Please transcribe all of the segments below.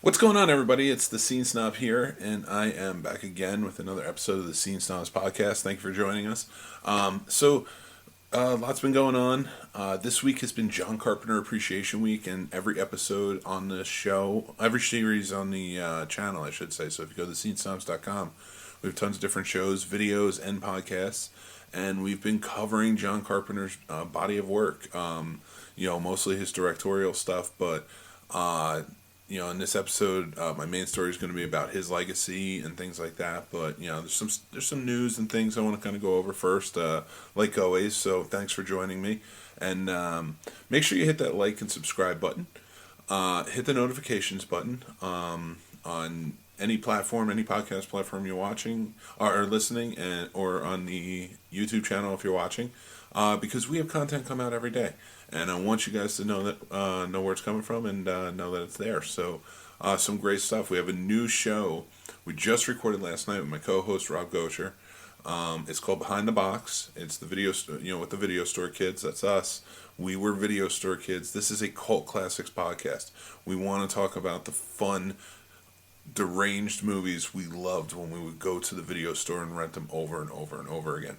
What's going on, everybody? It's the Snob here, and I am back again with another episode of the Snobs podcast. Thank you for joining us. Lots been going on. This week has been John Carpenter Appreciation Week, and every episode on the show, every series on the channel, I should say. So if you go to scenesnobs.com, we have tons of different shows, videos, and podcasts, and we've been covering John Carpenter's body of work. Mostly his directorial stuff, but in this episode, my main story is going to be about his legacy and things like that. But there's some news and things I want to kind of go over first, like always. So thanks for joining me, and make sure you hit that like and subscribe button. Hit the notifications button on any platform, any podcast platform you're watching or listening, or on the YouTube channel if you're watching, because we have content come out every day. And I want you guys to know that know where it's coming from and know that it's there. So, some great stuff. We have a new show we just recorded last night with my co-host Rob Gosher. It's called Behind the Box. It's the video, with the Video Store Kids. That's us. We were Video Store Kids. This is a cult classics podcast. We want to talk about the fun, deranged movies we loved when we would go to the video store and rent them over and over and over again.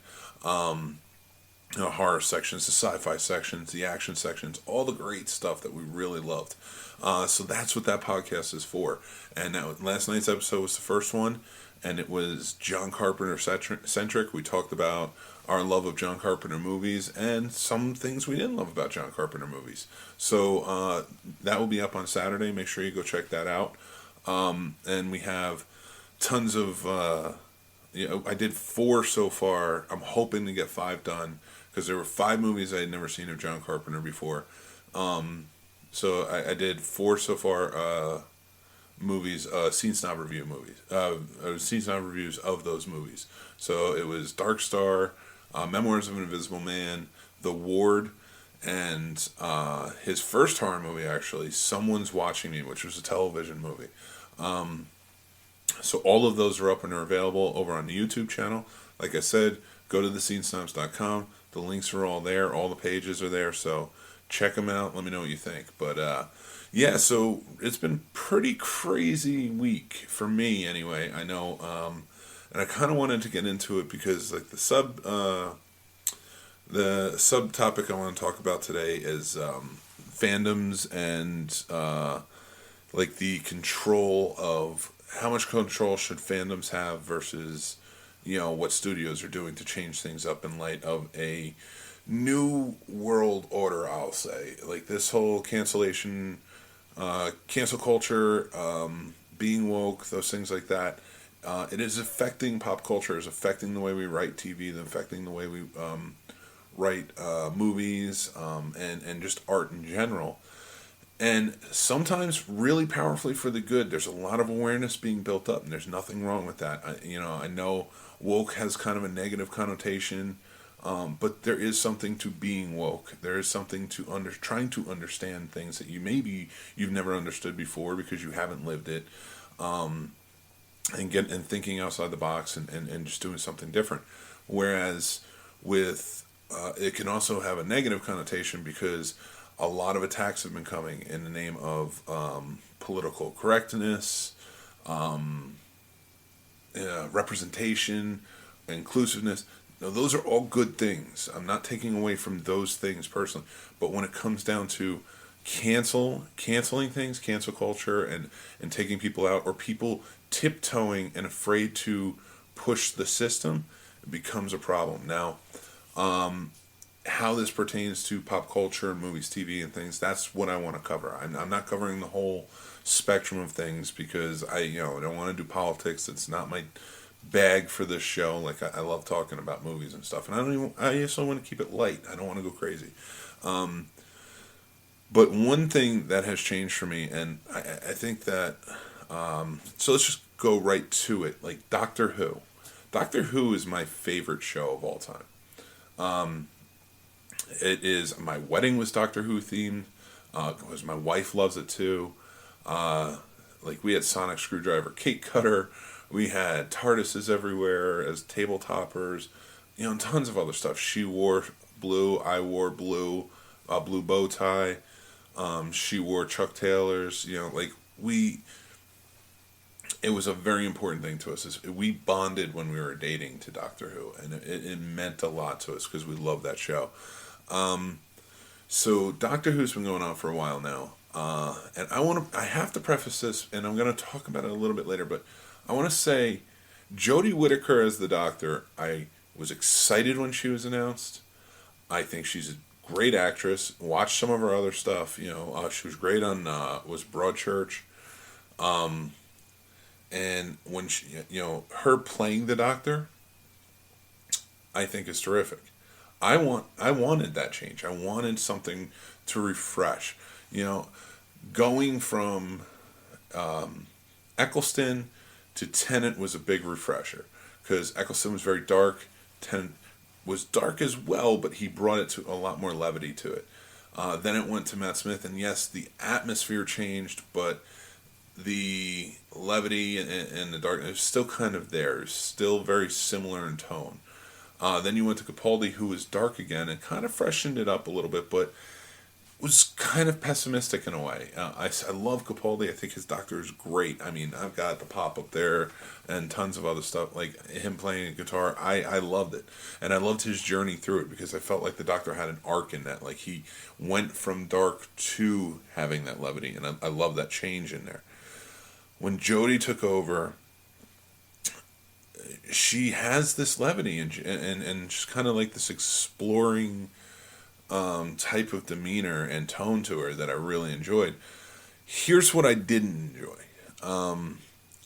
Horror sections, the sci-fi sections, the action sections, all the great stuff that we really loved. So that's what that podcast is for. And last night's episode was the first one, and it was John Carpenter centric. We talked about our love of John Carpenter movies and some things we didn't love about John Carpenter movies. So that will be up on Saturday. Make sure you go check that out. And we have tons of... I did 4 so far. I'm hoping to get 5 done, because there were 5 movies I had never seen of John Carpenter before. So I did 4 so far movies, Scene Snob review movies, Scene Snob reviews of those movies. So it was Dark Star, Memoirs of an Invisible Man, The Ward, and his first horror movie, actually, Someone's Watching Me, which was a television movie. So all of those are up and are available over on the YouTube channel. Like I said, go to thescenesnobs.com. The links are all there. All the pages are there. So check them out. Let me know what you think. But so it's been pretty crazy week for me anyway. I know, and I kind of wanted to get into it because like the subtopic I want to talk about today is fandoms and like the control of how much control should fandoms have versus, what studios are doing to change things up in light of a new world order, I'll say. Like this whole cancel culture, being woke, those things like that. It is affecting pop culture, it's affecting the way we write TV, it's affecting the way we write movies, and just art in general. And sometimes really powerfully for the good. There's a lot of awareness being built up, and there's nothing wrong with that. I know woke has kind of a negative connotation, but there is something to being woke. There is something to trying to understand things that you've never understood before because you haven't lived it, and thinking outside the box and just doing something different. Whereas with it can also have a negative connotation because a lot of attacks have been coming in the name of political correctness, representation, inclusiveness. Now, those are all good things. I'm not taking away from those things personally. But when it comes down to canceling things, cancel culture, and taking people out, or people tiptoeing and afraid to push the system, it becomes a problem. Now, how this pertains to pop culture, movies, TV, and things, that's what I want to cover. I'm not covering the whole spectrum of things because I don't want to do politics. It's not my bag for this show. Like, I love talking about movies and stuff, and I also want to keep it light. I don't want to go crazy. But one thing that has changed for me, and I think that, so let's just go right to it. Like Doctor Who. Doctor Who is my favorite show of all time. It is, my wedding was Doctor Who themed, because my wife loves it too. Like we had sonic screwdriver cake cutter, we had TARDISes everywhere as table toppers, and tons of other stuff. She wore blue, I wore blue, blue bow tie. She wore Chuck Taylors. it was a very important thing to us. We bonded when we were dating to Doctor Who, and it meant a lot to us because we love that show. So Doctor Who's been going on for a while now, and I have to preface this, and I'm going to talk about it a little bit later, but I want to say Jodie Whittaker as the Doctor, I was excited when she was announced. I think she's a great actress. Watched some of her other stuff. She was great on was Broadchurch. And when she, her playing the Doctor, I think is terrific. I wanted that change. I wanted something to refresh. Going from Eccleston to Tennant was a big refresher because Eccleston was very dark. Tennant was dark as well, but he brought it to a lot more levity to it. Then it went to Matt Smith, and yes, the atmosphere changed, but the levity and the darkness is still kind of there. It's still very similar in tone. Then you went to Capaldi, who was dark again and kind of freshened it up a little bit, but was kind of pessimistic in a way. I love Capaldi. I think his Doctor is great. I mean, I've got the pop up there and tons of other stuff, like him playing guitar. I loved it. And I loved his journey through it because I felt like the Doctor had an arc in that. Like he went from dark to having that levity, and I love that change in there. When Jodie took over, she has this levity and just kind of like this exploring type of demeanor and tone to her that I really enjoyed. Here's what I didn't enjoy.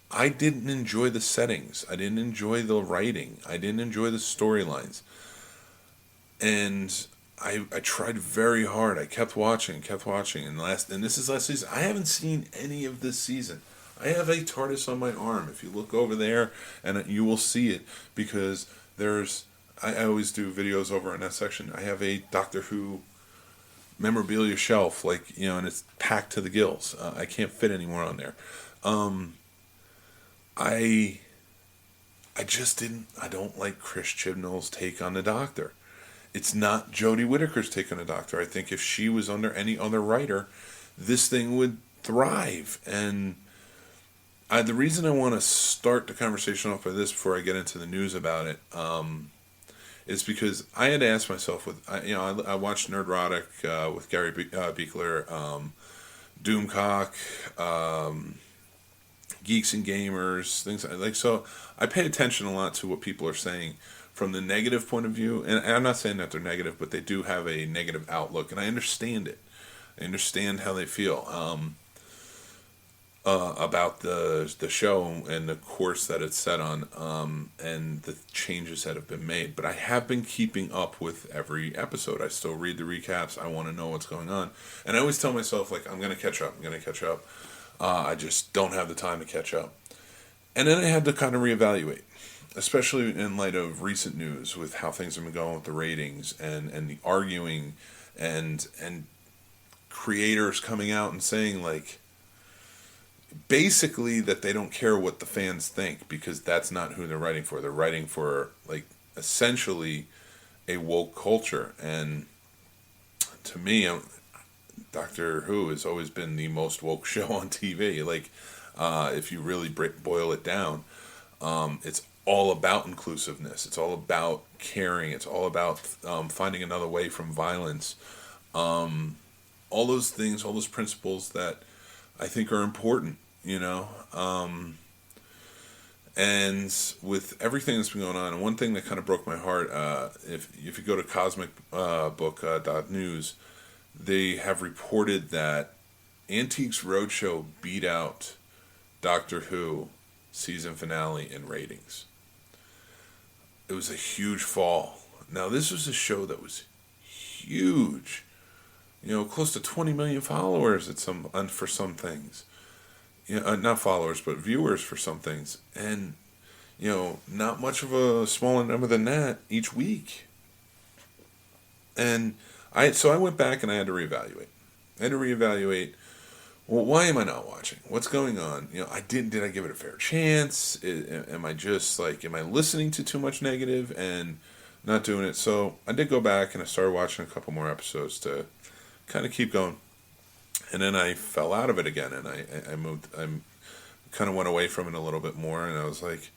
I didn't enjoy the settings. I didn't enjoy the writing. I didn't enjoy the storylines. And I tried very hard. I kept watching. And this is last season. I haven't seen any of this season. I have a TARDIS on my arm. If you look over there, and you will see it, because I always do videos over in that section. I have a Doctor Who memorabilia shelf, and it's packed to the gills. I can't fit any more on there. I don't like Chris Chibnall's take on the Doctor. It's not Jodie Whittaker's take on the Doctor. I think if she was under any other writer, this thing would thrive. And the reason I want to start the conversation off by this before I get into the news about it, is because I had to ask myself I watched Nerdrotic with Gary Beekler, Doomcock, Geeks and Gamers, things like so. I pay attention a lot to what people are saying from the negative point of view, and I'm not saying that they're negative, but they do have a negative outlook, and I understand it. I understand how they feel about the show and the course that it's set on, and the changes that have been made. But I have been keeping up with every episode. I still read the recaps. I want to know what's going on, and I always tell myself, I'm going to catch up. I just don't have the time to catch up. And then I had to kind of reevaluate, especially in light of recent news with how things have been going with the ratings and the arguing and creators coming out and saying basically that they don't care what the fans think because that's not who they're writing for. They're writing for essentially a woke culture. And to me, Doctor Who has always been the most woke show on TV. If you really boil it down, it's all about inclusiveness. It's all about caring. It's all about finding another way from violence. All those things, all those principles that I think are important, and with everything that's been going on, and one thing that kind of broke my heart, if you go to cosmicbook.news, they have reported that Antiques Roadshow beat out Doctor Who season finale in ratings. It was a huge fall. Now, this was a show that was huge. Close to 20 million followers for some things. Not followers, but viewers for some things. And, not much of a smaller number than that each week. And I went back and I had to reevaluate. Well, why am I not watching? What's going on? Did I give it a fair chance? Am I just am I listening to too much negative and not doing it? So I did go back and I started watching a couple more episodes to kind of keep going. And then I fell out of it again, and I moved. kind of went away from it a little bit more, and I was like,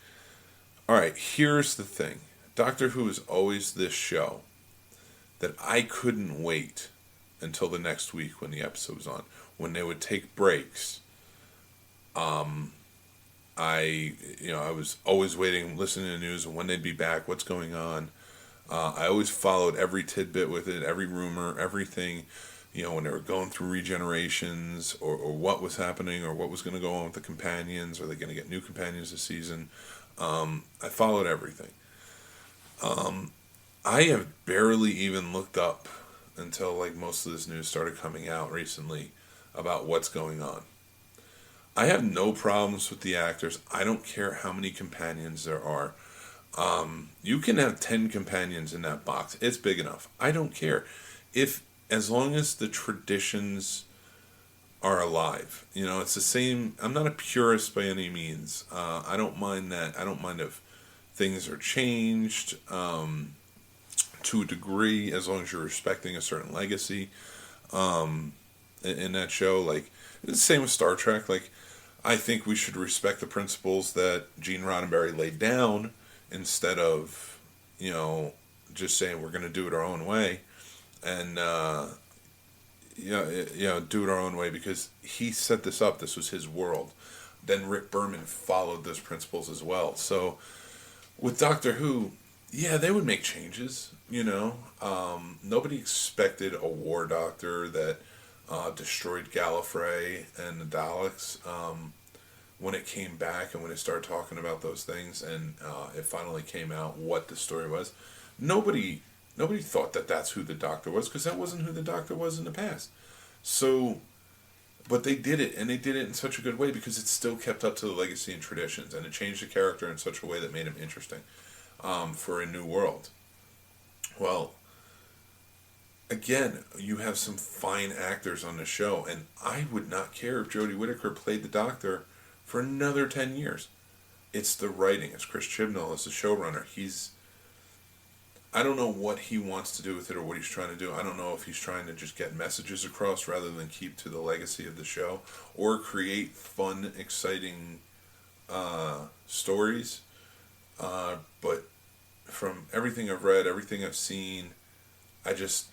all right, here's the thing. Doctor Who is always this show that I couldn't wait until the next week when the episode was on. When they would take breaks, I was always waiting, listening to the news, and when they'd be back, what's going on. I always followed every tidbit with it, every rumor, everything. When they were going through regenerations, or what was happening, or what was going to go on with the companions. Are they going to get new companions this season? I followed everything. I have barely even looked up until like most of this news started coming out recently about what's going on. I have no problems with the actors. I don't care how many companions there are. You can have 10 companions in that box. It's big enough. I don't care. As long as the traditions are alive. It's the same. I'm not a purist by any means. I don't mind that. I don't mind if things are changed to a degree, as long as you're respecting a certain legacy in that show. Like, it's the same with Star Trek. Like, I think we should respect the principles that Gene Roddenberry laid down instead of, just saying we're going to do it our own way. And, do it our own way, because he set this up. This was his world. Then Rick Berman followed those principles as well. So with Doctor Who, yeah, they would make changes. Nobody expected a war doctor that destroyed Gallifrey and the Daleks when it came back, and when it started talking about those things, and it finally came out what the story was. Nobody thought that that's who the Doctor was, because that wasn't who the Doctor was in the past. So, but they did it, and they did it in such a good way, because it still kept up to the legacy and traditions, and it changed the character in such a way that made him interesting for a new world. Well, again, you have some fine actors on the show, and I would not care if Jodie Whittaker played the Doctor for another 10 years. It's the writing. It's Chris Chibnall as the showrunner. I don't know what he wants to do with it, or what he's trying to do. I don't know if he's trying to just get messages across rather than keep to the legacy of the show, or create fun, exciting stories. But from everything I've read, everything I've seen, there's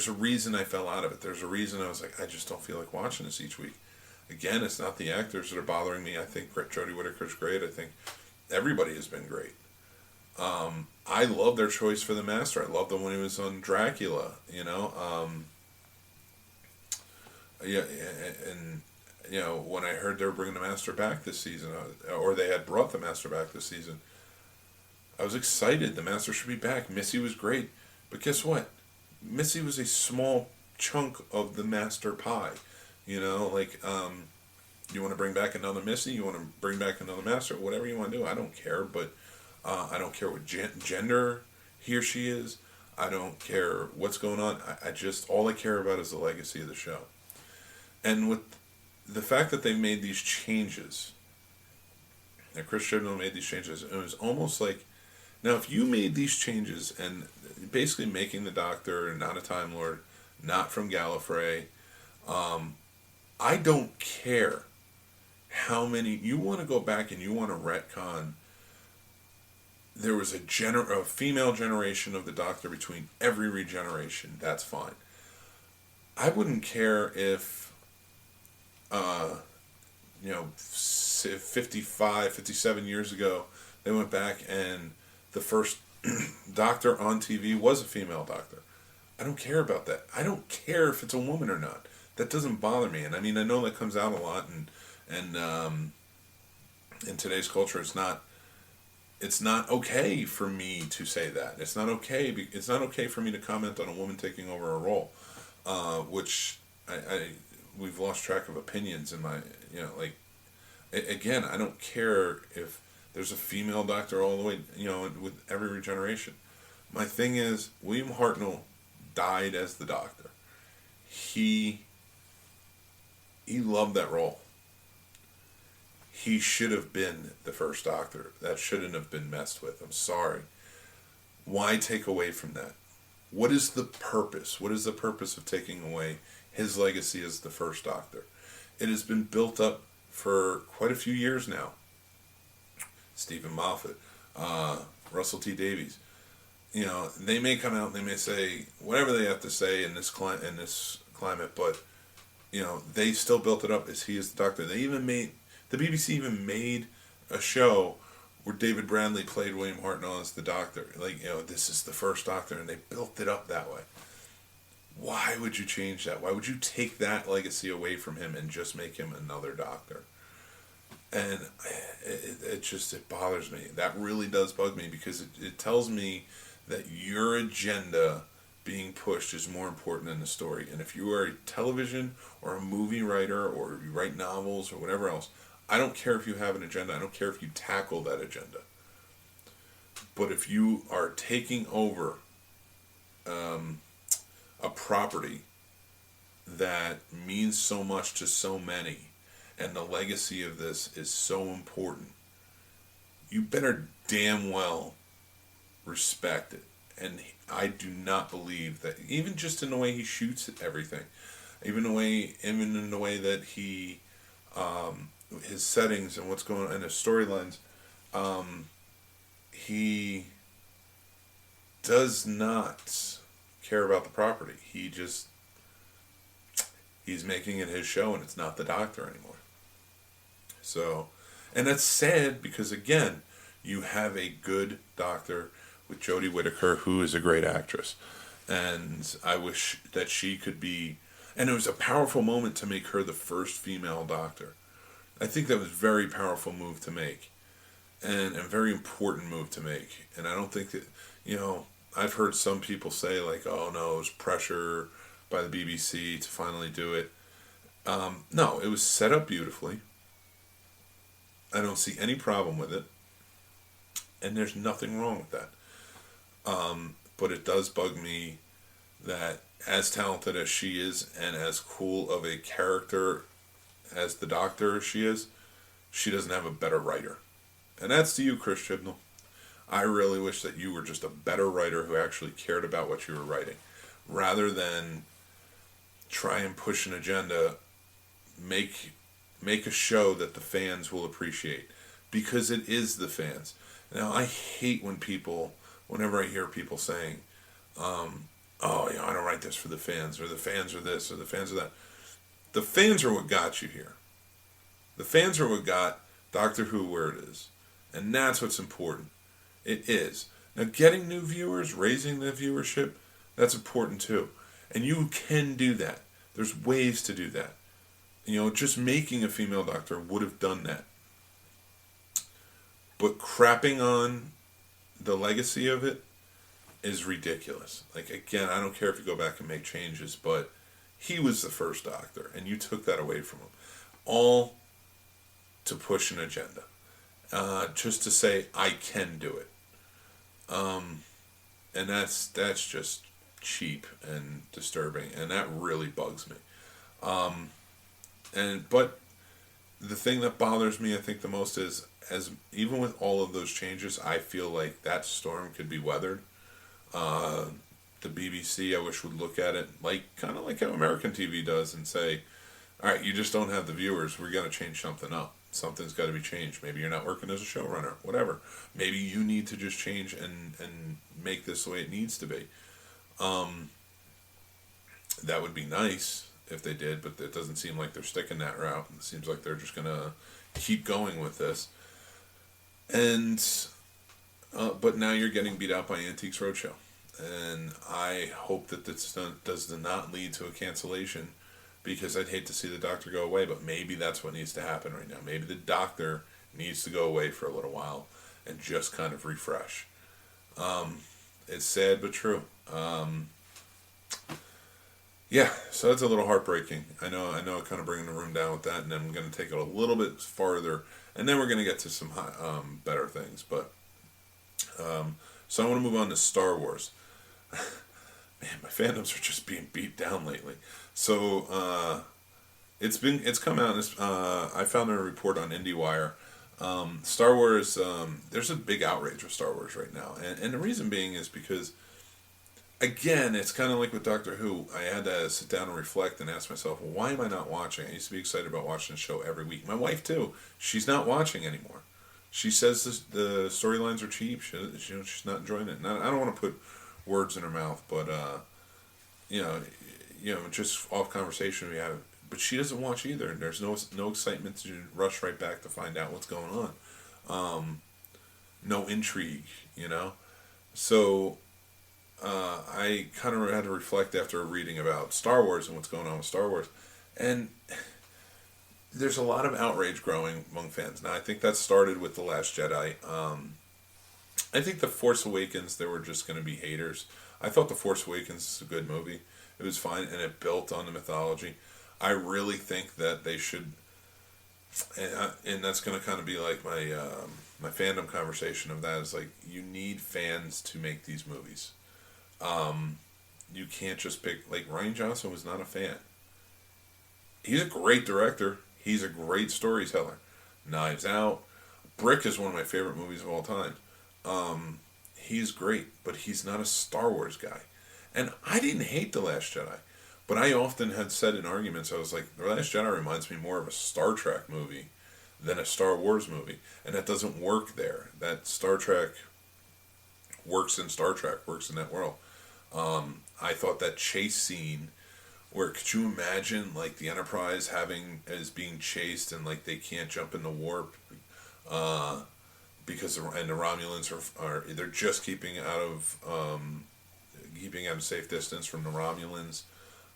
a reason I fell out of it. There's a reason I was like, I just don't feel like watching this each week. Again, it's not the actors that are bothering me. I think Jodie Whittaker's great. I think everybody has been great. I love their choice for the Master. I love them when he was on Dracula, Yeah, and, when I heard they were bringing the Master back this season, or they had brought the Master back this season, I was excited. The Master should be back. Missy was great. But guess what? Missy was a small chunk of the Master pie. You want to bring back another Missy? You want to bring back another Master? Whatever you want to do. I don't care, but I don't care what gender he or she is. I don't care what's going on. All I care about is the legacy of the show. And with the fact that they made these changes, that Chris Chibnall made these changes, it was almost like, now if you made these changes and basically making the Doctor not a Time Lord, not from Gallifrey, I don't care how many, you want to go back and you want to retcon, there was a female generation of the Doctor between every regeneration, that's fine. I wouldn't care if 55, 57 years ago, they went back and the first Doctor on TV was a female Doctor. I don't care about that. I don't care if it's a woman or not. That doesn't bother me. And I mean, I know that comes out a lot, and in today's culture, it's not okay for me to say that. It's not okay. It's not okay for me to comment on a woman taking over a role, which we've lost track of opinions in my, again, I don't care if there's a female Doctor all the way, with every regeneration. My thing is, William Hartnell died as the Doctor. He loved that role. He should have been the first Doctor. That shouldn't have been messed with. I'm sorry. Why take away from that? What is the purpose? What is the purpose of taking away his legacy as the first Doctor? It has been built up for quite a few years now. Stephen Moffat, Russell T Davies. They may come out and they may say whatever they have to say in this climate, but they still built it up as he is the Doctor. The BBC even made a show where David Bradley played William Hartnell as the Doctor. This is the first Doctor, and they built it up that way. Why would you change that? Why would you take that legacy away from him and just make him another Doctor? And it bothers me. That really does bug me, because it tells me that your agenda being pushed is more important than the story. And if you are a television or a movie writer, or you write novels or whatever else, I don't care if you have an agenda. I don't care if you tackle that agenda. But if you are taking over a property that means so much to so many, and the legacy of this is so important, you better damn well respect it. And I do not believe that, even just in the way he shoots everything, even in the way that he, his settings and what's going on in his storylines, he does not care about the property. He's making it his show, and it's not the Doctor anymore. So, and that's sad, because again, you have a good Doctor with Jodie Whittaker, who is a great actress, and I wish that she could be. And it was a powerful moment to make her the first female Doctor. I think that was a very powerful move to make, and a very important move to make. And I don't think that, I've heard some people say, like, oh no, it was pressure by the BBC to finally do it. No, it was set up beautifully. I don't see any problem with it, and there's nothing wrong with that. But it does bug me that, as talented as she is, and as cool of a character as the Doctor she is, she doesn't have a better writer. And that's to you, Chris Chibnall. I really wish that you were just a better writer who actually cared about what you were writing, rather than try and push an agenda. Make a show that the fans will appreciate, because it is the fans. Now, I hate whenever I hear people saying, I don't write this for the fans, or the fans are this, or the fans are that. The fans are what got you here. The fans are what got Doctor Who where it is. And that's what's important. It is. Now, getting new viewers, raising the viewership, that's important too. And you can do that. There's ways to do that. Just making a female Doctor would have done that. But crapping on the legacy of it is ridiculous. Again, I don't care if you go back and make changes, but he was the first Doctor, and you took that away from him. All to push an agenda. Just to say, I can do it. And that's just cheap and disturbing, and that really bugs me. But the thing that bothers me, I think, the most is, as even with all of those changes, I feel like that storm could be weathered. The BBC, I wish, would look at it kind of like how American TV does, and say, all right, you just don't have the viewers. We're going to change something up. Something's got to be changed. Maybe you're not working as a showrunner, whatever. Maybe you need to just change and make this the way it needs to be. That would be nice if they did, but it doesn't seem like they're sticking that route. It seems like they're just going to keep going with this. And but now you're getting beat out by Antiques Roadshow. And I hope that this does not lead to a cancellation, because I'd hate to see the Doctor go away, but maybe that's what needs to happen right now. Maybe the Doctor needs to go away for a little while and just kind of refresh. It's sad but true. Yeah, so that's a little heartbreaking. I know kind of bringing the room down with that, and then I'm going to take it a little bit farther, and then we're going to get to some better things. But so I want to move on to Star Wars. Man, my fandoms are just being beat down lately. So it's come out. I found a report on IndieWire. Star Wars. There's a big outrage with Star Wars right now, and the reason being is because again, it's kind of like with Doctor Who. I had to sit down and reflect and ask myself, well, why am I not watching? I used to be excited about watching the show every week. My wife too. She's not watching anymore. She says the storylines are cheap. She's not enjoying it. And I don't want to put words in her mouth, but you know, just off conversation we have. But she doesn't watch either. And there's no excitement to rush right back to find out what's going on. No intrigue, So I kind of had to reflect after reading about Star Wars and what's going on with Star Wars, and there's a lot of outrage growing among fans. Now I think that started with The Last Jedi. I think The Force Awakens, there were just going to be haters. I thought The Force Awakens is a good movie. It was fine, and it built on the mythology. I really think that they should, and that's going to kind of be like my fandom conversation of that is like, you need fans to make these movies. You can't just pick, like, Rian Johnson was not a fan. He's a great director. He's a great storyteller. Knives Out. Brick is one of my favorite movies of all time. He's great, but he's not a Star Wars guy. And I didn't hate The Last Jedi, but I often had said in arguments, I was like, The Last Jedi reminds me more of a Star Trek movie than a Star Wars movie. And that doesn't work there. That Star Trek works in Star Trek, works in that world. I thought that chase scene where, could you imagine, like, the Enterprise as being chased and, like, they can't jump in the warp because the Romulans are they're just keeping out of safe distance from the Romulans,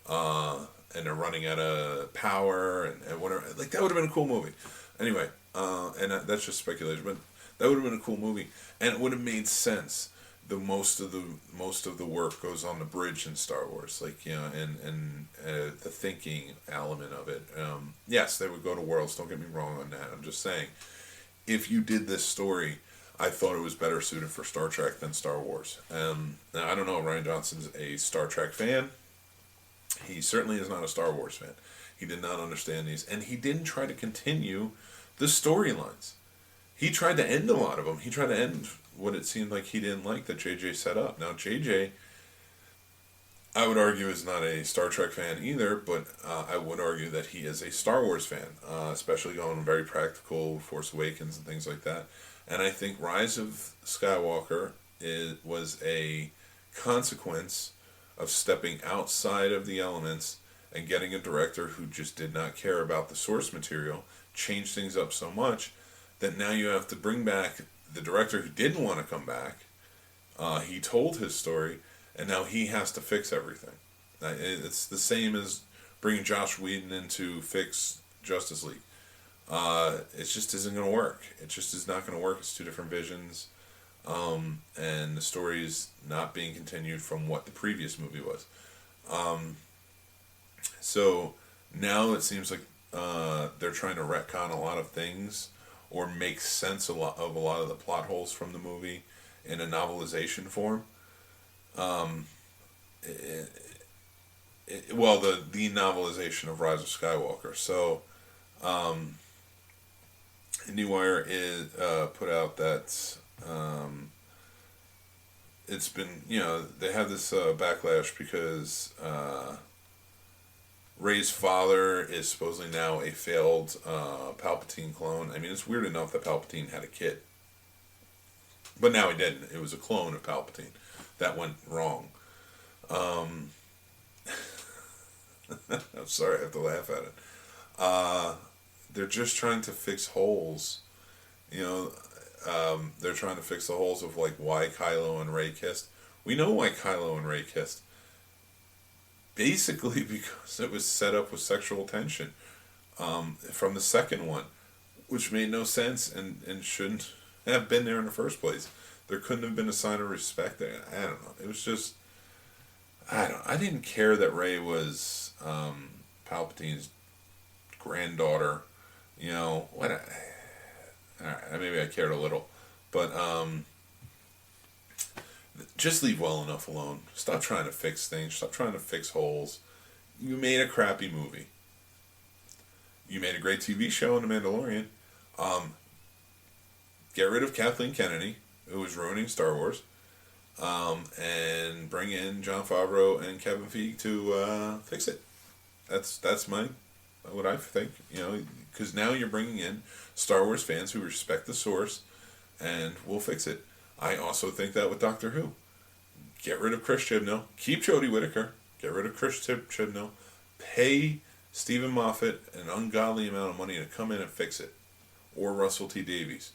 and they're running out of power and whatever. Like, that would have been a cool movie. Anyway, and that's just speculation, but that would have been a cool movie, and it would have made sense. Most of the work goes on the bridge in Star Wars, like, and the thinking element of it. Yes, they would go to worlds. Don't get me wrong on that. I'm just saying, if you did this story, I thought it was better suited for Star Trek than Star Wars. Now I don't know. Rian Johnson's a Star Trek fan. He certainly is not a Star Wars fan. He did not understand these, and he didn't try to continue the storylines. He tried to end a lot of them. He tried to end what it seemed like he didn't like that JJ set up. Now, JJ, I would argue, is not a Star Trek fan either, but I would argue that he is a Star Wars fan, especially going very practical, Force Awakens and things like that. And I think Rise of Skywalker was a consequence of stepping outside of the elements and getting a director who just did not care about the source material, change things up so much that now you have to bring back the director who didn't want to come back. He told his story, and now he has to fix everything. It's the same as bringing Josh Whedon in to fix Justice League. It just isn't going to work. It just is not going to work. It's two different visions, and the story is not being continued from what the previous movie was. So now it seems like they're trying to retcon a lot of things, or make sense of a lot of the plot holes from the movie in a novelization form. The novelization of Rise of Skywalker. So, IndieWire is put out that it's been, they have this backlash because Rey's father is supposedly now a failed Palpatine clone. I mean, it's weird enough that Palpatine had a kid. But now he didn't. It was a clone of Palpatine. That went wrong. I'm sorry, I have to laugh at it. They're just trying to fix holes. They're trying to fix the holes of, like, why Kylo and Rey kissed. We know why Kylo and Rey kissed. Basically because it was set up with sexual tension from the second one, which made no sense and shouldn't have been there in the first place. There couldn't have been a sign of respect there. I don't know. It was just, I didn't care that Rey was Palpatine's granddaughter. Maybe I cared a little, but just leave well enough alone. Stop trying to fix things. Stop trying to fix holes. You made a crappy movie. You made a great TV show in The Mandalorian. Get rid of Kathleen Kennedy, who was ruining Star Wars. and bring in Jon Favreau and Kevin Feige to fix it. That's what I think. Because now you're bringing in Star Wars fans who respect the source, and will fix it. I also think that with Doctor Who, get rid of Chris Chibnall, keep Jodie Whittaker, get rid of Chris Chibnall, pay Stephen Moffat an ungodly amount of money to come in and fix it, or Russell T Davies.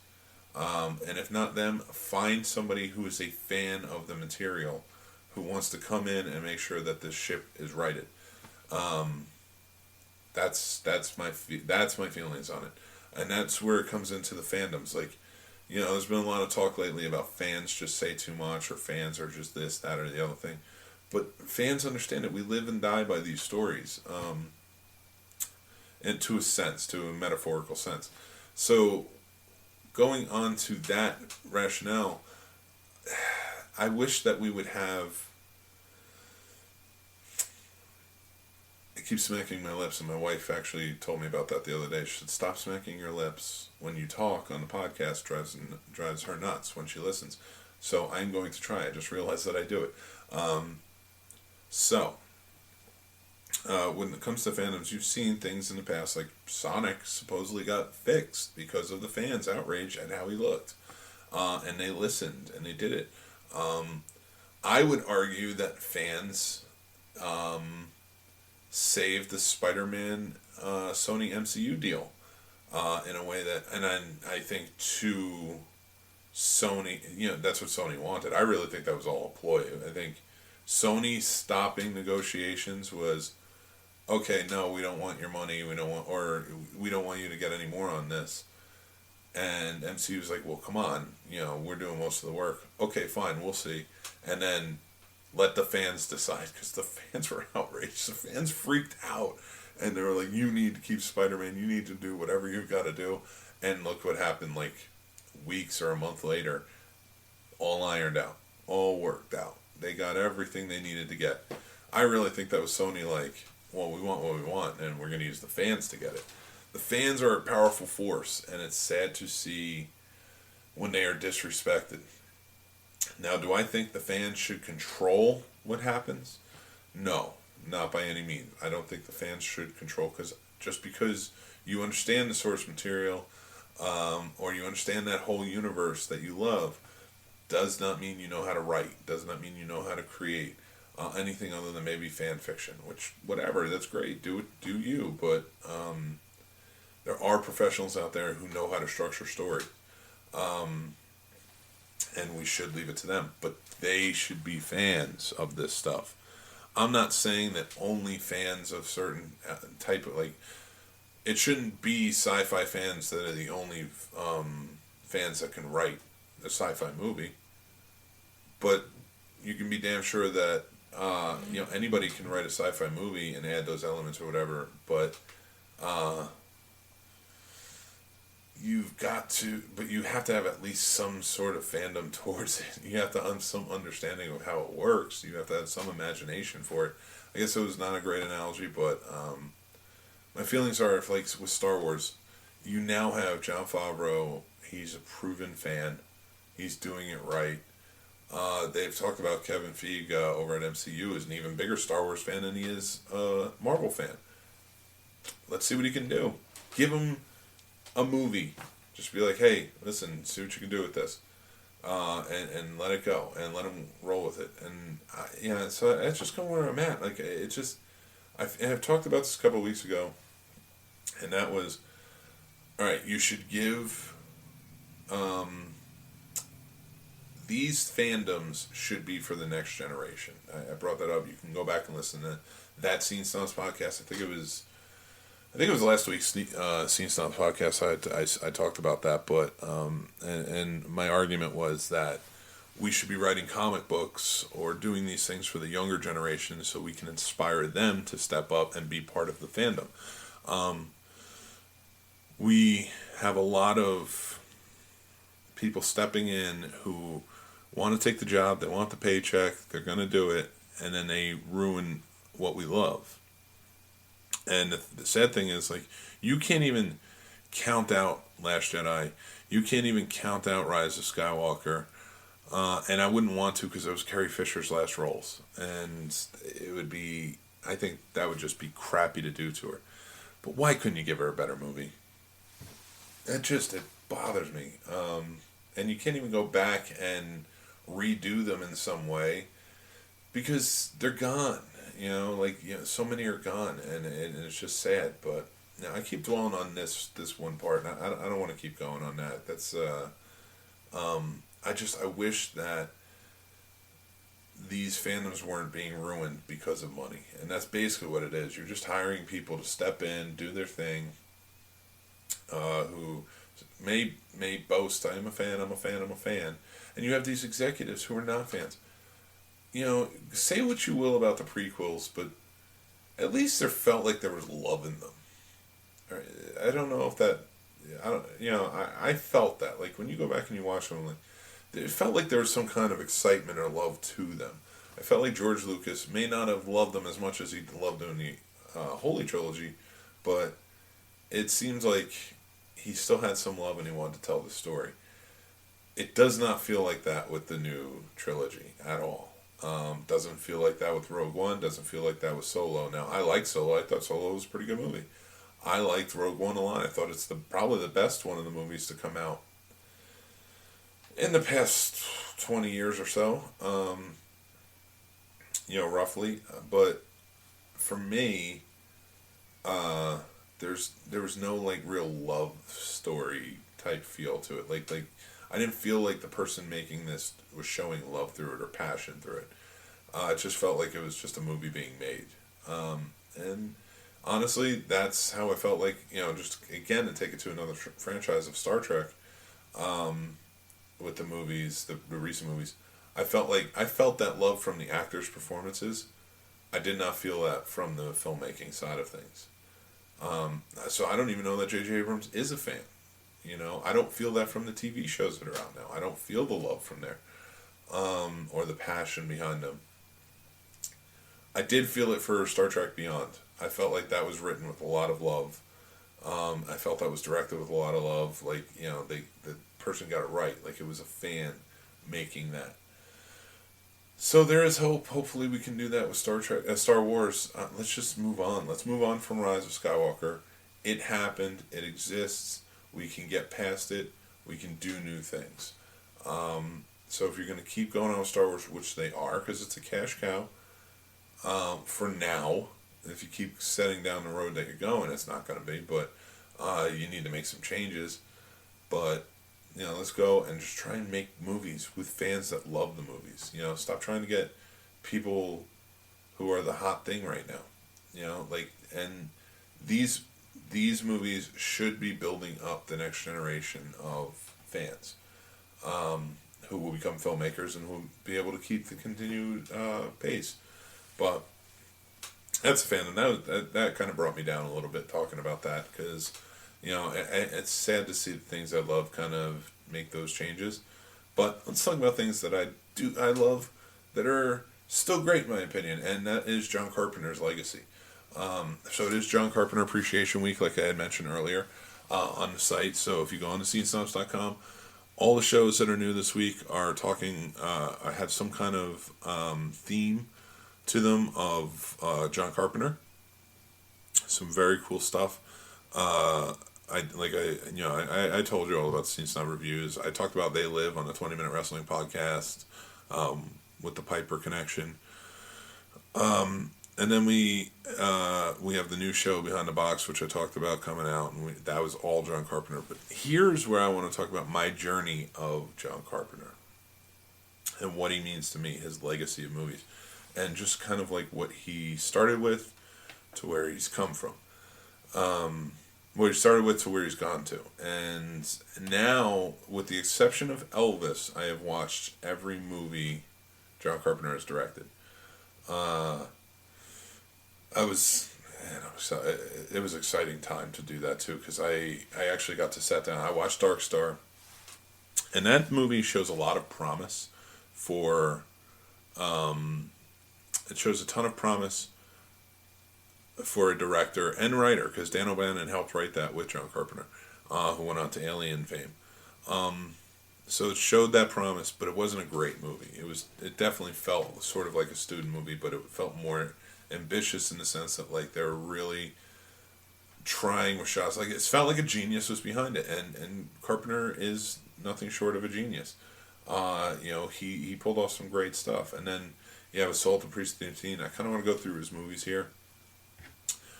And if not them, find somebody who is a fan of the material, who wants to come in and make sure that this ship is righted. That's my feelings on it, and that's where it comes into the fandoms. Like, there's been a lot of talk lately about fans just say too much, or fans are just this, that, or the other thing. But fans understand that we live and die by these stories, and to a metaphorical sense. So, going on to that rationale, I wish that we would have. I keep smacking my lips, and my wife actually told me about that the other day. She said, "Stop smacking your lips when you talk on the podcast. Drives her nuts when she listens." So I'm going to try. I just realized that I do it. When it comes to fandoms, you've seen things in the past, like Sonic supposedly got fixed because of the fans' outrage at how he looked. And they listened, and they did it. I would argue that fans saved the Spider-Man Sony MCU deal in a way that, and I think to Sony, that's what Sony wanted. I really think that was all a ploy. I think Sony stopping negotiations was, okay, no, we don't want your money, we don't want you to get any more on this. And MCU was like, well, come on, we're doing most of the work. Okay, fine, we'll see. And then let the fans decide, because the fans were outraged. The fans freaked out, and they were like, you need to keep Spider-Man, you need to do whatever you've got to do. And look what happened, like weeks or a month later, all ironed out, all worked out. They got everything they needed to get. I really think that was Sony like, well, we want what we want, and we're going to use the fans to get it. The fans are a powerful force, and it's sad to see when they are disrespected. Now, do I think the fans should control what happens? No, not by any means. I don't think the fans should control, just because you understand the source material, or you understand that whole universe that you love, does not mean you know how to write, does not mean you know how to create anything other than maybe fan fiction, which, whatever, that's great, do you, but there are professionals out there who know how to structure story, and we should leave it to them, but they should be fans of this stuff. I'm not saying that only fans of certain type of, like, it shouldn't be sci-fi fans that are the only fans that can write a sci-fi movie, but you can be damn sure that anybody can write a sci-fi movie and add those elements or whatever, but you have to have at least some sort of fandom towards it. You have to have some understanding of how it works. You have to have some imagination for it. I guess it was not a great analogy, but my feelings are, like with Star Wars, you now have Jon Favreau. He's a proven fan. He's doing it right. They've talked about Kevin Feige over at MCU is an even bigger Star Wars fan than he is a Marvel fan. Let's see what he can do. Give him a movie. Just be like, hey, listen, see what you can do with this. And let it go. And let him roll with it. And, so that's just kind of where I'm at. Like, it's just, I've talked about this a couple of weeks ago, and that was, all right, you should give, these fandoms should be for the next generation. I brought that up. You can go back and listen to that Scene Snobs podcast. I think it was last week's Scene Snobs podcast. I talked about that, but and my argument was that we should be writing comic books or doing these things for the younger generation so we can inspire them to step up and be part of the fandom. We have a lot of people stepping in who want to take the job, they want the paycheck, they're going to do it, and then they ruin what we love. And the sad thing is, like, you can't even count out Last Jedi, you can't even count out Rise of Skywalker, And I wouldn't want to because it was Carrie Fisher's last roles, and it would be. I think that would just be crappy to do to her. But why couldn't you give her a better movie? It bothers me. And you can't even go back and redo them in some way because they're gone. So many are gone, and it's just sad. But I keep dwelling on this one part, and I don't want to keep going on that. That's I wish that these fandoms weren't being ruined because of money, and that's basically what it is. You're just hiring people to step in, do their thing, who may boast, I'm a fan, I'm a fan, I'm a fan, and you have these executives who are not fans. Say what you will about the prequels, but at least there felt like there was love in them. I don't know if that, I don't, I felt that, like when you go back and you watch them, like it felt like there was some kind of excitement or love to them. I felt like George Lucas may not have loved them as much as he loved doing the Holy Trilogy, but it seems like he still had some love and he wanted to tell the story. It does not feel like that with the new trilogy at all. Doesn't feel like that with Rogue One. Doesn't feel like that with Solo. Now, I like Solo. I thought Solo was a pretty good movie. I liked Rogue One a lot. I thought it's probably the best one of the movies to come out in the past 20 years or so. Roughly. But for me, there was no like real love story type feel to it. Like I didn't feel like the person making this was showing love through it or passion through it. It just felt like it was just a movie being made. And honestly, that's how I felt like, just again to take it to another franchise of Star Trek, with the movies, the recent movies. I felt that love from the actors' performances. I did not feel that from the filmmaking side of things. So I don't even know that J.J. Abrams is a fan. I don't feel that from the TV shows that are out now. I don't feel the love from there, or the passion behind them. I did feel it for Star Trek Beyond. I felt like that was written with a lot of love. I felt that was directed with a lot of love. Like, the person got it right. Like, it was a fan making that. So there is hope. Hopefully we can do that with Star Wars. Let's just move on. Let's move on from Rise of Skywalker. It happened. It exists. We can get past it. We can do new things. So if you're going to keep going on with Star Wars, which they are, because it's a cash cow, for now, if you keep setting down the road that you're going, it's not going to be, but you need to make some changes. But, let's go and just try and make movies with fans that love the movies. Stop trying to get people who are the hot thing right now. And these movies should be building up the next generation of fans, who will become filmmakers and who will be able to keep the continued pace. But that's a fandom. That kind of brought me down a little bit talking about that, because it's sad to see the things I love kind of make those changes. But let's talk about things that I love that are still great in my opinion, and that is John Carpenter's legacy. So it is John Carpenter Appreciation Week, like I had mentioned earlier, on the site. So if you go on to Snobs.com, all the shows that are new this week are talking, I have some kind of theme to them of John Carpenter. Some very cool stuff. I told you all about the Snob reviews. I talked about They Live on the 20-Minute Wrestling podcast, with the Piper connection. And then we have the new show Behind the Box, which I talked about coming out, and that was all John Carpenter. But here's where I want to talk about my journey of John Carpenter and what he means to me, his legacy of movies, and just kind of like what he started with to where he's come from. What he started with to where he's gone to. And now, with the exception of Elvis, I have watched every movie John Carpenter has directed. It was an exciting time to do that too, because I actually got to sit down. I watched Dark Star, and that movie shows a lot of promise for. It shows a ton of promise for a director and writer, because Dan O'Bannon helped write that with John Carpenter, who went on to Alien fame. So it showed that promise, but it wasn't a great movie. It definitely felt sort of like a student movie, but it felt more ambitious in the sense that like they were really trying with shots. Like it felt like a genius was behind it, and Carpenter is nothing short of a genius. He pulled off some great stuff, and then with Salt and Precinct 13. I kind of want to go through his movies here.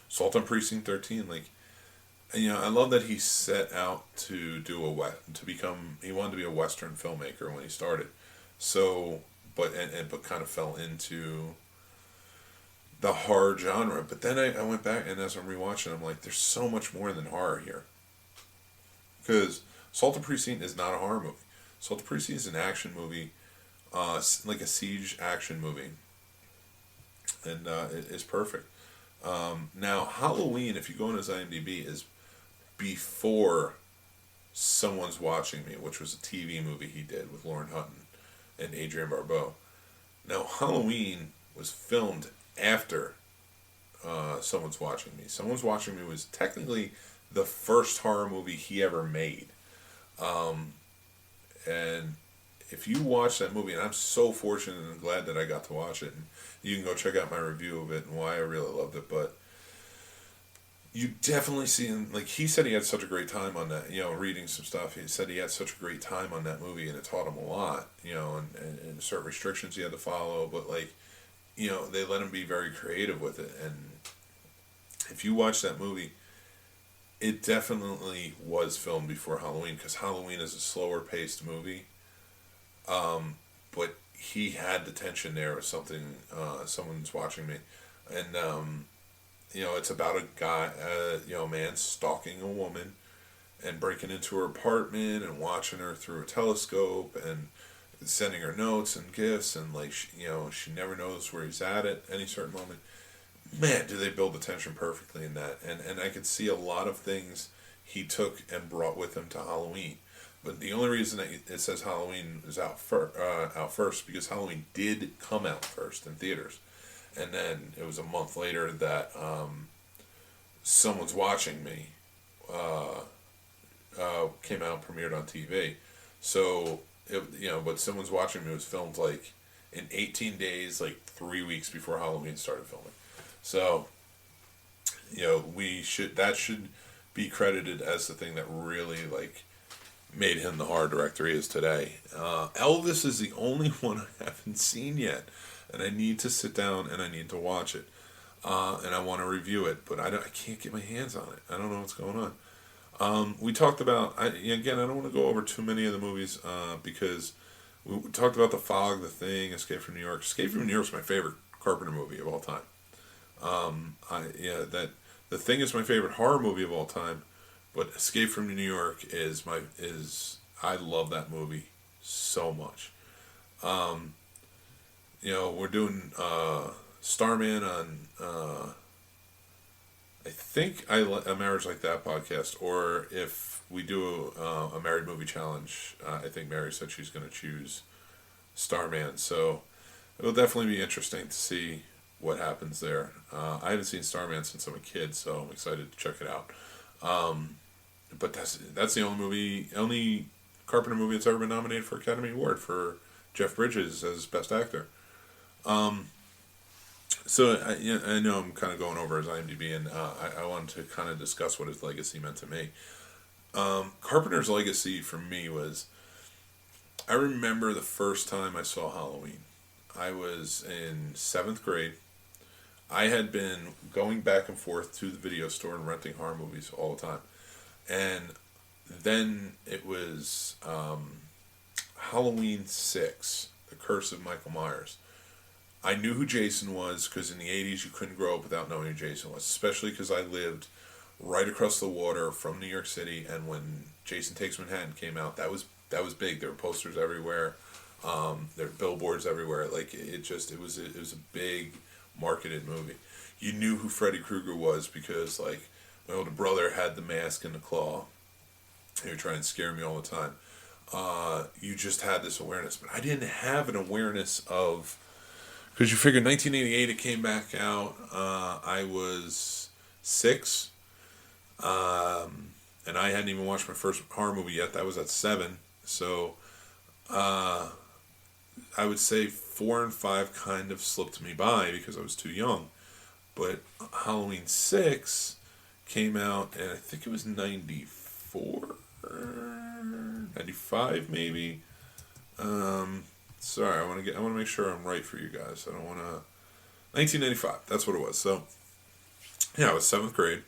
Salt on Precinct 13, like, I love that he set out to do he wanted to be a Western filmmaker when he started. So, but kind of fell into the horror genre. But then I went back, and as I'm rewatching, I'm like, there's so much more than horror here. Because Salt and Precinct is not a horror movie. Salt and Precinct is an action movie, like a siege action movie. And it's perfect. Now, Halloween, if you go on his IMDb, is before Someone's Watching Me, which was a TV movie he did with Lauren Hutton and Adrienne Barbeau. Now, Halloween was filmed after Someone's Watching Me. Someone's Watching Me was technically the first horror movie he ever made. And if you watch that movie, and I'm so fortunate and glad that I got to watch it, and you can go check out my review of it and why I really loved it, but you definitely see him, like he said he had such a great time on that, reading some stuff, he said he had such a great time on that movie and it taught him a lot, and certain restrictions he had to follow, but like, they let him be very creative with it, and if you watch that movie, it definitely was filmed before Halloween, because Halloween is a slower paced movie, but he had the tension there of something, Someone's Watching Me, and it's about a guy, a man stalking a woman and breaking into her apartment and watching her through a telescope and sending her notes and gifts, and like she never knows where he's at any certain moment. Man, do they build the tension perfectly in that, and I could see a lot of things he took and brought with him to Halloween. But the only reason that it says Halloween is out first because Halloween did come out first in theaters, and then it was a month later that Someone's Watching Me came out, premiered on TV. So but Someone's Watching Me was filmed like in 18 days, like 3 weeks before Halloween started filming. So that should be credited as the thing that really like made him the horror director he is today. Elvis is the only one I haven't seen yet, and I need to sit down and I need to watch it, and I want to review it, but I can't get my hands on it. I don't know what's going on. We talked about, again, I don't want to go over too many of the movies because we talked about The Fog, The Thing, Escape from New York. Escape from New York is my favorite Carpenter movie of all time. The Thing is my favorite horror movie of all time, but Escape from New York is I love that movie so much. We're doing Starman on I think A Marriage Like That podcast, or if we do a Married Movie Challenge, I think Mary said she's going to choose Starman, so it'll definitely be interesting to see what happens there. I haven't seen Starman since I'm a kid, so I'm excited to check it out. But that's the only Carpenter movie that's ever been nominated for Academy Award, for Jeff Bridges as Best Actor. So I know I'm kind of going over his IMDb, and I wanted to kind of discuss what his legacy meant to me. Carpenter's legacy for me was, I remember the first time I saw Halloween. I was in 7th grade. I had been going back and forth to the video store and renting horror movies all the time. And then it was Halloween 6, The Curse of Michael Myers. I knew who Jason was because in the 80s you couldn't grow up without knowing who Jason was, especially because I lived right across the water from New York City, and when Jason Takes Manhattan came out, that was big. There were posters everywhere. There were billboards everywhere. Like it was a big marketed movie. You knew who Freddy Krueger was because like my older brother had the mask and the claw. He would try and scare me all the time. You just had this awareness, but I didn't have an awareness of, because you figure 1988 it came back out. I was 6, and I hadn't even watched my first horror movie yet. That was at 7. So Uh, I would say 4 and 5 kind of slipped me by because I was too young. But Halloween 6 came out, and I think it was 94, 95 maybe. Sorry, I want to make sure I'm right for you guys. I don't want to. 1995. That's what it was. So yeah, I was 7th grade,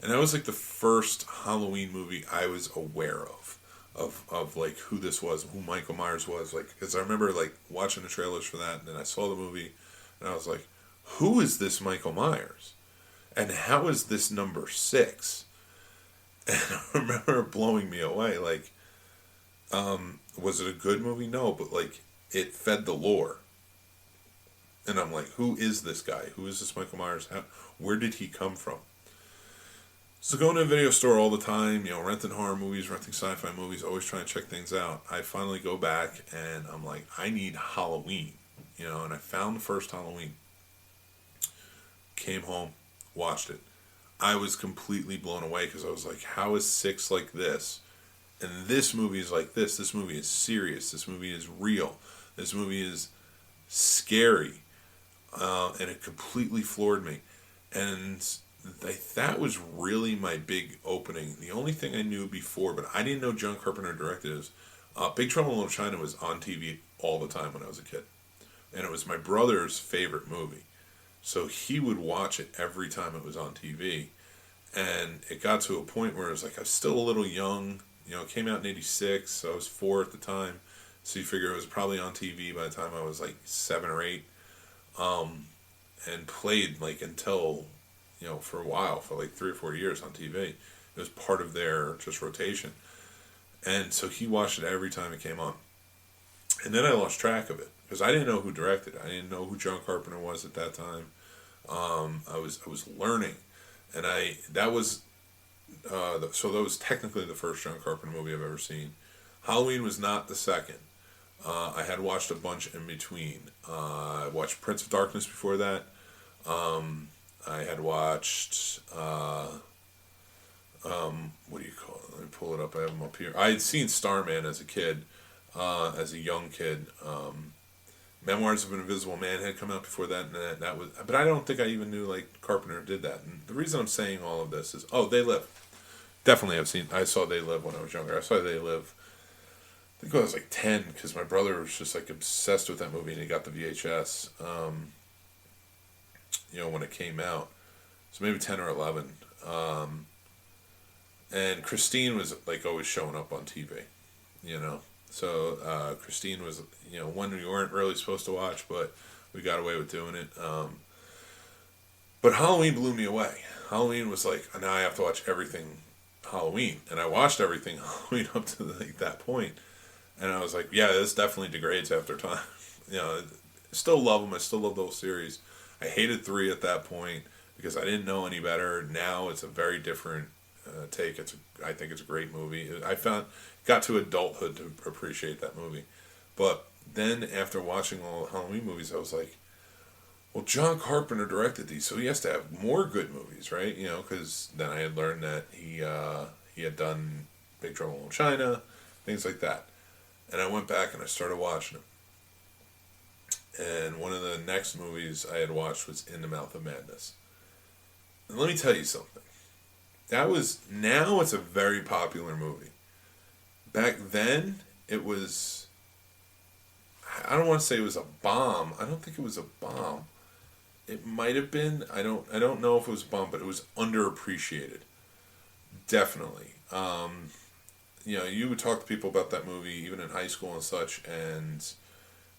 and that was like the first Halloween movie I was aware of like who this was, who Michael Myers was. Like, because I remember like watching the trailers for that, and then I saw the movie, and I was like, who is this Michael Myers, and how is this number 6? And I remember it blowing me away. Like, was it a good movie? No, but like it fed the lore. And I'm like, who is this guy? Who is this Michael Myers? Where did he come from? So going to a video store all the time, renting horror movies, renting sci-fi movies, always trying to check things out. I finally go back and I'm like, I need Halloween, and I found the first Halloween. Came home, watched it. I was completely blown away because I was like, how is 6 like this? And this movie is like this. This movie is serious. This movie is real. This movie is scary. And it completely floored me. And that was really my big opening. The only thing I knew before, but I didn't know John Carpenter directed, is Big Trouble in Little China was on TV all the time when I was a kid. And it was my brother's favorite movie. So he would watch it every time it was on TV. And it got to a point where it was like I was still a little young. It came out in 86, so I was 4 at the time. So you figure it was probably on TV by the time I was like 7 or 8. And played like until, for a while, for like 3 or 4 years on TV. It was part of their just rotation. And so he watched it every time it came on. And then I lost track of it because I didn't know who directed it. I didn't know who John Carpenter was at that time. I was learning, and that was technically the first John Carpenter movie I've ever seen. Halloween was not the second. I had watched a bunch in between. I watched Prince of Darkness before that. I had watched, what do you call it? Let me pull it up. I have them up here. I had seen Starman as a kid, as a young kid. Memoirs of an Invisible Man had come out before that, and that was. But I don't think I even knew like Carpenter did that. And the reason I'm saying all of this is, They Live. Definitely, I saw They Live when I was younger. I saw They Live. I think I was like 10 because my brother was just like obsessed with that movie, and he got the VHS. When it came out, so maybe 10 or 11. And Christine was like always showing up on TV, So Christine was, one we weren't really supposed to watch, but we got away with doing it. But Halloween blew me away. Halloween was like, now I have to watch everything Halloween, and I watched everything Halloween up to that point, and I was like, yeah, this definitely degrades after time. Still love them. I still love the whole series. I hated 3 at that point because I didn't know any better. Now it's a very different take. I think it's a great movie. Got to adulthood to appreciate that movie. But then after watching all the Halloween movies, I was like, well, John Carpenter directed these, so he has to have more good movies, right? Because then I had learned that he had done Big Trouble in Little China, things like that. And I went back and I started watching them. And one of the next movies I had watched was In the Mouth of Madness. And let me tell you something. Now it's a very popular movie. Back then, it was, I don't want to say it was a bomb. I don't think it was a bomb. It might have been. I don't know if it was a bomb, but it was underappreciated. Definitely. You would talk to people about that movie, even in high school and such, and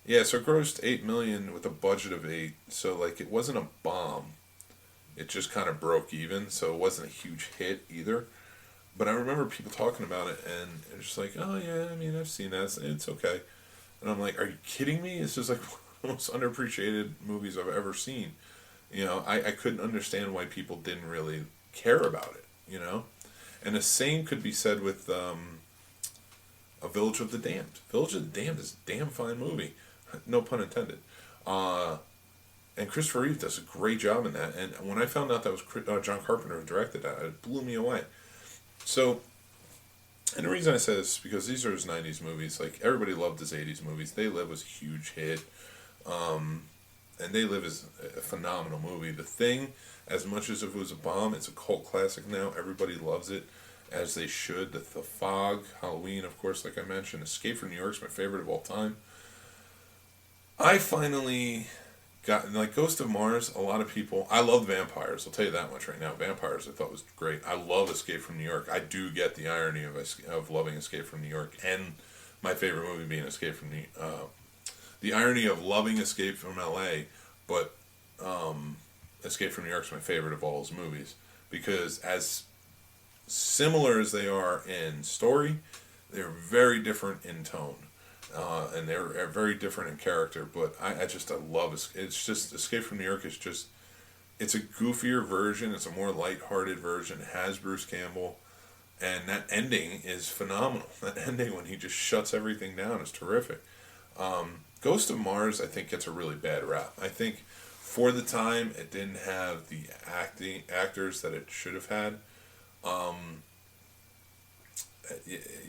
yeah, so it grossed $8 million with a budget of $8 million. So like, it wasn't a bomb. It just kind of broke even, so it wasn't a huge hit either. But I remember people talking about it, and it was just like, oh yeah, I mean, I've seen that. It's okay. And I'm like, are you kidding me? It's just like one of the most underappreciated movies I've ever seen. I couldn't understand why people didn't really care about it, And the same could be said with A Village of the Damned. Village of the Damned is a damn fine movie. No pun intended. And Christopher Reeve does a great job in that. And when I found out that was John Carpenter who directed that, it blew me away. So And the reason I say this is because these are his 90s movies. Like, everybody loved his 80s movies. They Live was a huge hit. And They Live is a phenomenal movie. The Thing, as much as it was a bomb, it's a cult classic now. Everybody loves it, as they should. The Fog, Halloween, of course, like I mentioned. Escape from New York is my favorite of all time. I finally got, like, Ghost of Mars, a lot of people, I love vampires, I'll tell you that much right now. Vampires I thought was great. I love Escape from New York. I do get the irony of loving Escape from New York, and my favorite movie being Escape from the irony of loving Escape from LA, but Escape from New York is my favorite of all his movies, because as similar as they are in story, they're very different in tone. And they're very different in character, but I love it. It's just, Escape from New York is just, it's a goofier version, it's a more lighthearted version, it has Bruce Campbell, and that ending is phenomenal. That ending when he just shuts everything down is terrific. Ghost of Mars, I think, gets a really bad rap. I think for the time, it didn't have the actors that it should have had.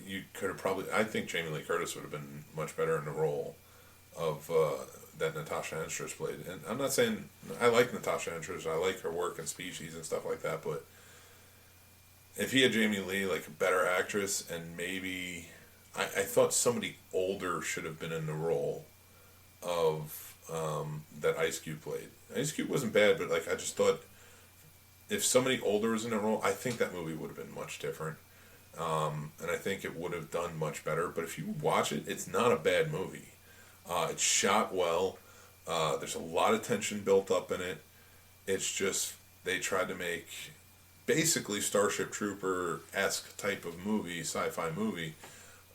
You could have probably, I think Jamie Lee Curtis would have been much better in the role of that Natasha Henstridge played. And I'm not saying, I like Natasha Henstridge, I like her work in Species and stuff like that, but if he had Jamie Lee, like a better actress, and maybe, I thought somebody older should have been in the role of that Ice Cube played. Ice Cube wasn't bad, but like, I just thought if somebody older was in the role, I think that movie would have been much different. And I think it would have done much better. But if you watch it, it's not a bad movie. It's shot well. There's a lot of tension built up in it. It's just, they tried to make basically Starship Trooper-esque type of movie, sci-fi movie.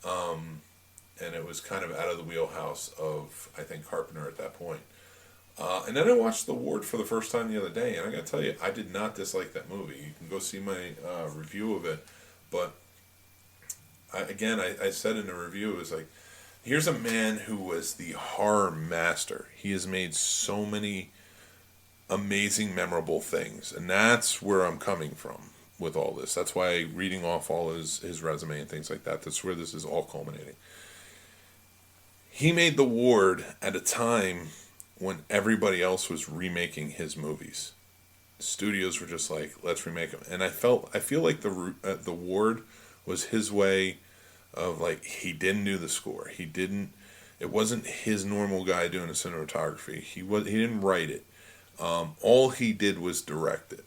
And it was kind of out of the wheelhouse of, I think, Carpenter at that point. And then I watched The Ward for the first time the other day, and I gotta tell you, I did not dislike that movie. You can go see my review of it. But I said in the review, it was like, here's a man who was the horror master. He has made so many amazing, memorable things. And that's where I'm coming from with all this. That's why reading off all his resume and things like that, that's where this is all culminating. He made The Ward at a time when everybody else was remaking his movies. Studios were just like, let's remake them. And I feel like the Ward was his way of, like, he didn't do the score. It wasn't his normal guy doing the cinematography. He didn't write it. All he did was direct it.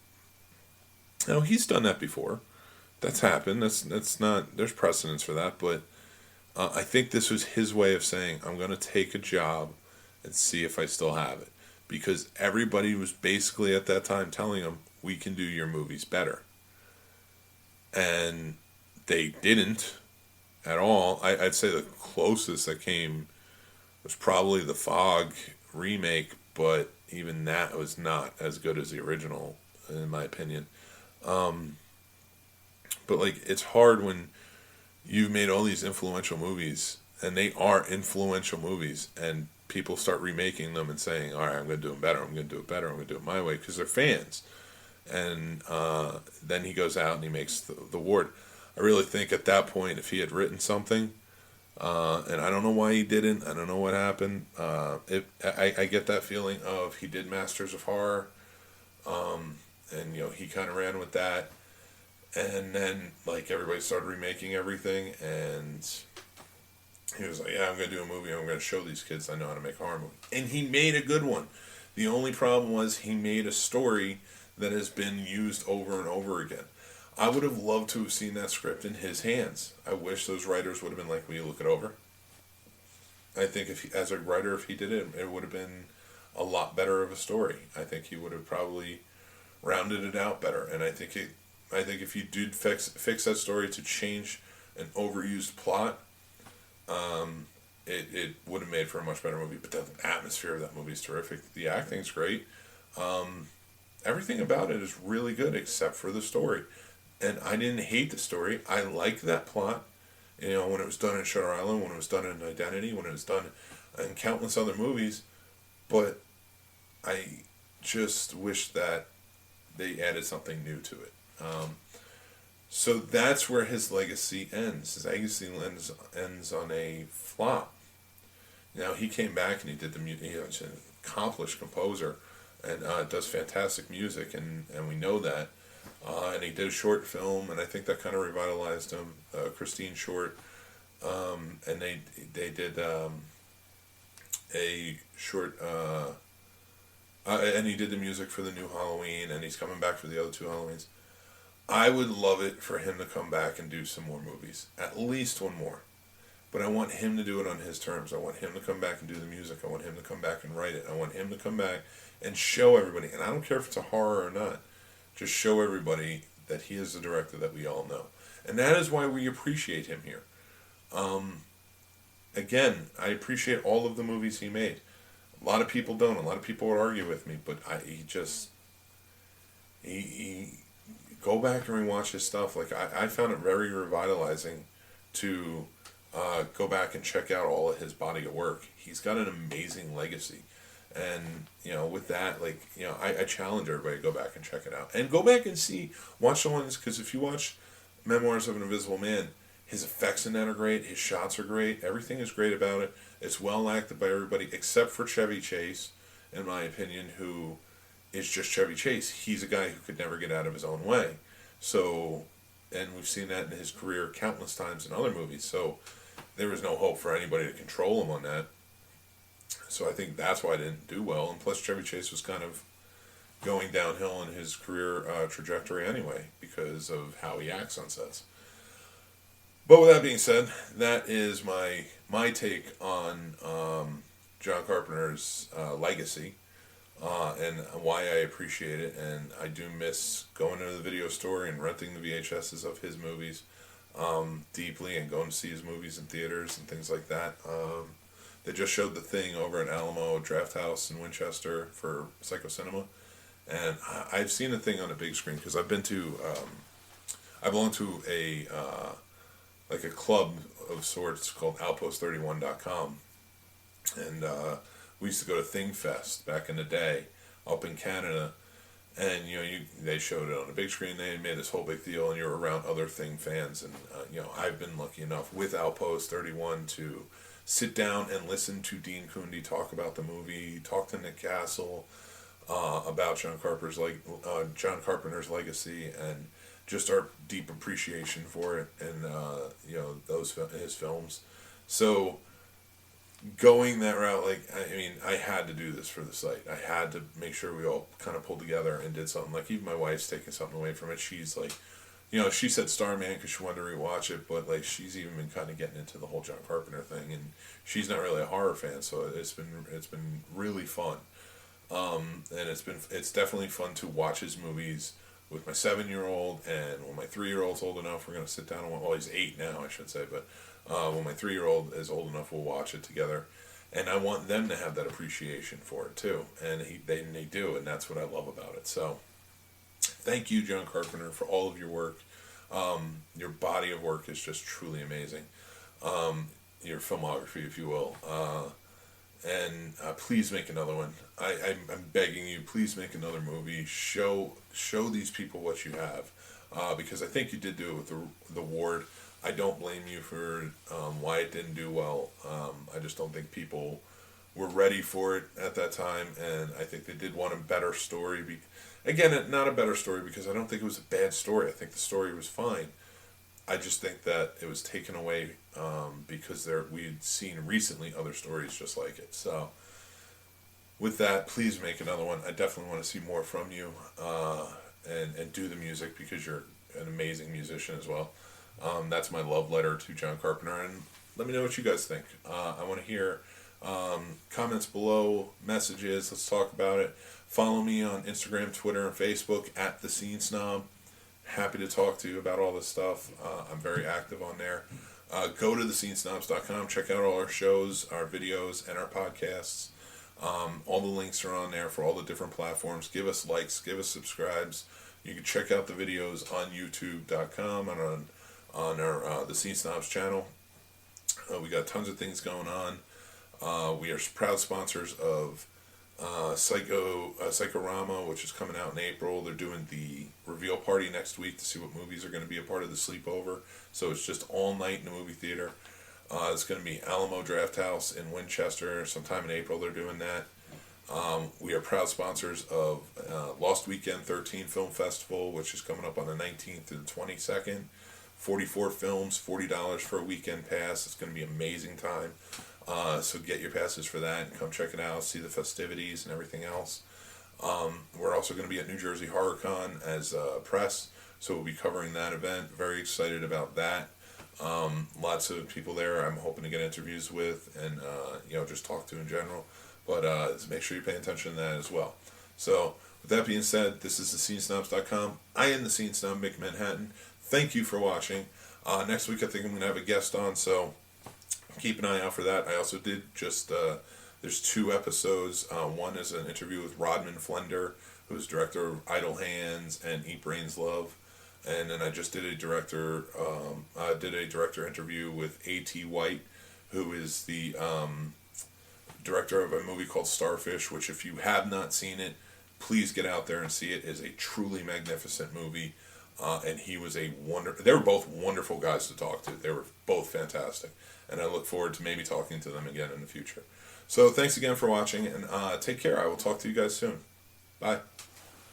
Now, he's done that before. That's happened. That's not, there's precedence for that, but I think this was his way of saying, I'm going to take a job and see if I still have it. Because everybody was basically at that time telling him, we can do your movies better. And they didn't at all. I'd say the closest that came was probably the Fog remake, but even that was not as good as the original, in my opinion. But, like, it's hard when you've made all these influential movies, and they are influential movies, and people start remaking them and saying, all right, I'm going to do them better, I'm going to do it better, I'm going to do it my way, because they're fans. And then he goes out and he makes the Ward. I really think at that point, if he had written something, and I don't know why he didn't, I don't know what happened, I get that feeling of he did Masters of Horror, and, he kind of ran with that, and then, like, everybody started remaking everything, and he was like, yeah, I'm going to do a movie, I'm going to show these kids I know how to make a horror movie. And he made a good one. The only problem was he made a story that has been used over and over again. I would have loved to have seen that script in his hands. I wish those writers would have been like, will you look it over? I think as a writer, if he did it, it would have been a lot better of a story. I think he would have probably rounded it out better. And I think if you did fix that story to change an overused plot, it would have made for a much better movie. But the atmosphere of that movie is terrific. The acting's great. Everything about it is really good except for the story. And I didn't hate the story. I liked that plot. When it was done in Shutter Island, when it was done in Identity, when it was done in countless other movies. But I just wish that they added something new to it. So that's where his legacy ends. His legacy ends on a flop. Now he came back and he did the music. He's an accomplished composer and does fantastic music, and we know that. And he did a short film, and I think that kind of revitalized him. Christine Short, and they did a short. And he did the music for the new Halloween, and he's coming back for the other two Halloweens. I would love it for him to come back and do some more movies, at least one more. But I want him to do it on his terms. I want him to come back and do the music. I want him to come back and write it. I want him to come back and show everybody. And I don't care if it's a horror or not. Just show everybody that he is the director that we all know. And that is why we appreciate him here. Again, I appreciate all of the movies he made. A lot of people don't. A lot of people would argue with me. But he go back and rewatch his stuff. Like I found it very revitalizing to go back and check out all of his body of work. He's got an amazing legacy, and with that, I challenge everybody to go back and check it out, and go back and watch the ones, because if you watch Memoirs of an Invisible Man, his effects in that are great. His shots are great. Everything is great about it. It's well acted by everybody except for Chevy Chase, in my opinion, who is just Chevy Chase. He's a guy who could never get out of his own way. So, and we've seen that in his career countless times in other movies. So, there was no hope for anybody to control him on that. So I think that's why I didn't do well. And plus, Chevy Chase was kind of going downhill in his career trajectory anyway because of how he acts on sets. But with that being said, that is my take on John Carpenter's legacy and why I appreciate it. And I do miss going into the video store and renting the VHSs of his movies deeply, and going to see his movies in theaters and things like that. They just showed The Thing over at Alamo Draft House in Winchester for Psycho Cinema, and I've seen The Thing on a big screen because I've been to I belong to a like a club of sorts called Outpost31.com, and we used to go to Thing Fest back in the day up in Canada. And they showed it on a big screen. They made this whole big deal, and you're around other Thing fans. And I've been lucky enough with Outpost 31 to sit down and listen to Dean Cundey talk about the movie, talk to Nick Castle about John Carpenter's legacy, and just our deep appreciation for it, and his films. So, going that route, I had to do this for the site. I had to make sure we all kind of pulled together and did something. Like, even my wife's taking something away from it. She's like, she said Starman because she wanted to rewatch it, but she's even been kind of getting into the whole John Carpenter thing, and she's not really a horror fan, so it's been really fun. And it's definitely fun to watch his movies with my 7-year-old, and when my 3-year-old's old enough, we're gonna sit down and he's 8 now, I should say, but. When my 3-year-old is old enough, we'll watch it together, and I want them to have that appreciation for it too, and they do, and that's what I love about it. So, thank you, John Carpenter, for all of your work. Your body of work is just truly amazing. Your filmography, if you will, and please make another one. I'm begging you, please make another movie. Show these people what you have, because I think you did do it with the Ward. I don't blame you for why it didn't do well. I just don't think people were ready for it at that time, and I think they did want a better story. Again, not a better story because I don't think it was a bad story. I think the story was fine. I just think that it was taken away because we'd seen recently other stories just like it. So, with that, please make another one. I definitely want to see more from you, and do the music because you're an amazing musician as well. That's my love letter to John Carpenter, and let me know what you guys think. I want to hear comments below, messages. Let's talk about it. Follow me on Instagram, Twitter, and Facebook at The Scene Snob. Happy to talk to you about all this stuff. I'm very active on there. Go to thescenesnobs.com. Check out all our shows, our videos, and our podcasts. All the links are on there for all the different platforms. Give us likes. Give us subscribes. You can check out the videos on youtube.com and on our The Scene Snobs channel. We got tons of things going on. We are proud sponsors of Psychorama, which is coming out in April. They're doing the reveal party next week to see what movies are going to be a part of the sleepover. So it's just all night in the movie theater. It's going to be Alamo Drafthouse in Winchester sometime in April. They're doing that. We are proud sponsors of Lost Weekend 13 Film Festival, which is coming up on the 19th and 22nd. 44 films, $40 for a weekend pass. It's going to be an amazing time. So get your passes for that and come check it out, see the festivities and everything else. We're also going to be at New Jersey HorrorCon as press, so we'll be covering that event. Very excited about that. Lots of people there I'm hoping to get interviews with and just talk to in general. But make sure you're paying attention to that as well. So with that being said, this is thescenesnobs.com. I am the Scene Snob, Mick Manhattan. Thank you for watching. Next week I think I'm going to have a guest on, so keep an eye out for that. I also did there's 2 episodes. One is an interview with Rodman Flender, who's director of Idle Hands and Eat Brains Love. And then I just did a director interview with A.T. White, who is the director of a movie called Starfish, which if you have not seen it, please get out there and see it. It is a truly magnificent movie. And he was they were both wonderful guys to talk to. They were both fantastic. And I look forward to maybe talking to them again in the future. So thanks again for watching, and take care. I will talk to you guys soon. Bye.